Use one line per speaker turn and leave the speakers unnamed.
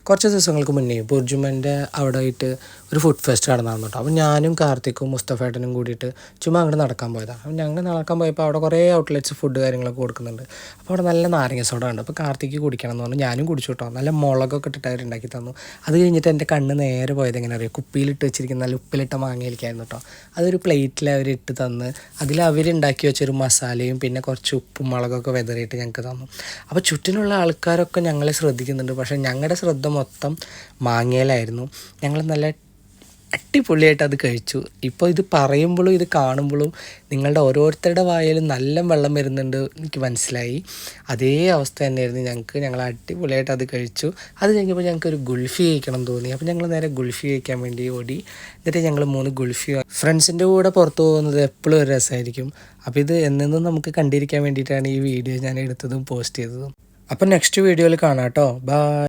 കുറച്ച് ദിവസങ്ങൾക്ക് മുന്നേ ബുർജുമൻ്റെ അവിടെ ആയിട്ട് ഒരു ഫുഡ് ഫെസ്റ്റ് നടന്നു കേട്ടോ. അപ്പോൾ ഞാനും കാർത്തിക്കും മുസ്തഫേട്ടനും കൂടിയിട്ട് ചുമ്മാ അങ്ങോട്ട് നടക്കാൻ പോയതാണ്. അപ്പോൾ ഞങ്ങൾ നടക്കാൻ പോയപ്പോൾ അവിടെ കുറേ ഔട്ട്ലെറ്റ്സ് ഫുഡ് കാര്യങ്ങളൊക്കെ കൊടുക്കുന്നുണ്ട്. അപ്പോൾ അവിടെ നല്ല നാരങ്ങ സോഡ ഉണ്ട്. അപ്പോൾ കാർത്തിക്ക് കുടിക്കണം എന്ന് പറഞ്ഞു. ഞാനും കുടിച്ചു കേട്ടോ. നല്ല മുളകൊക്കെ ഇട്ടിട്ട് അവർ ഉണ്ടാക്കി തന്നു. അത് കഴിഞ്ഞിട്ട് എൻ്റെ കണ്ണ് നേരെ പോയത് എങ്ങനെ അറിയാം, കുപ്പിയിലിട്ട് വെച്ചിരിക്കുന്ന നല്ല ഉപ്പിലിട്ട മാങ്ങയിലേക്കായിരുന്നു കേട്ടോ. അതൊരു പ്ലേറ്റിൽ അവർ ഇട്ട് തന്ന് അതിൽ അവരുണ്ടാക്കി വെച്ചൊരു മസാലയും പിന്നെ കുറച്ച് ഉപ്പും മുളകൊക്കെ വെതറിയിട്ട് ഞങ്ങൾക്ക് തന്നു. അപ്പോൾ ചുറ്റിനുള്ള ആൾക്കാരൊക്കെ ഞങ്ങളെ ശ്രദ്ധിക്കുന്നുണ്ട്. പക്ഷേ ഞങ്ങളുടെ ശ്രദ്ധ മൊത്തം മാങ്ങയിലായിരുന്നു. ഞങ്ങൾ നല്ല അടിപൊളിയായിട്ട് അത് കഴിച്ചു. ഇപ്പോൾ ഇത് പറയുമ്പോഴും ഇത് കാണുമ്പോഴും നിങ്ങളുടെ ഓരോരുത്തരുടെ വായിലും നല്ല വെള്ളം വരുന്നുണ്ട് എനിക്ക് മനസ്സിലായി. അതേ അവസ്ഥ തന്നെയായിരുന്നു ഞങ്ങൾക്ക്. ഞങ്ങൾ അടിപൊളിയായിട്ട് അത് കഴിച്ചു. അത് കഴിഞ്ഞപ്പോൾ ഞങ്ങൾക്കൊരു ഗുൾഫി കഴിക്കണം തോന്നി. അപ്പോൾ ഞങ്ങൾ നേരെ ഗുൾഫി കഴിക്കാൻ വേണ്ടി ഓടി. എന്നിട്ട് ഞങ്ങൾ 3 ഗുൾഫി. ഫ്രണ്ട്സിൻ്റെ കൂടെ പുറത്ത് പോകുന്നത് എപ്പോഴും ഒരു രസമായിരിക്കും. അപ്പോൾ ഇത് എന്നെന്നും നമുക്ക് കണ്ടിരിക്കാൻ വേണ്ടിയിട്ടാണ് ഈ വീഡിയോ ഞാൻ എടുത്തതും പോസ്റ്റ് ചെയ്തതും. അപ്പം നെക്സ്റ്റ് വീഡിയോയിൽ കാണാം കേട്ടോ. ബൈ.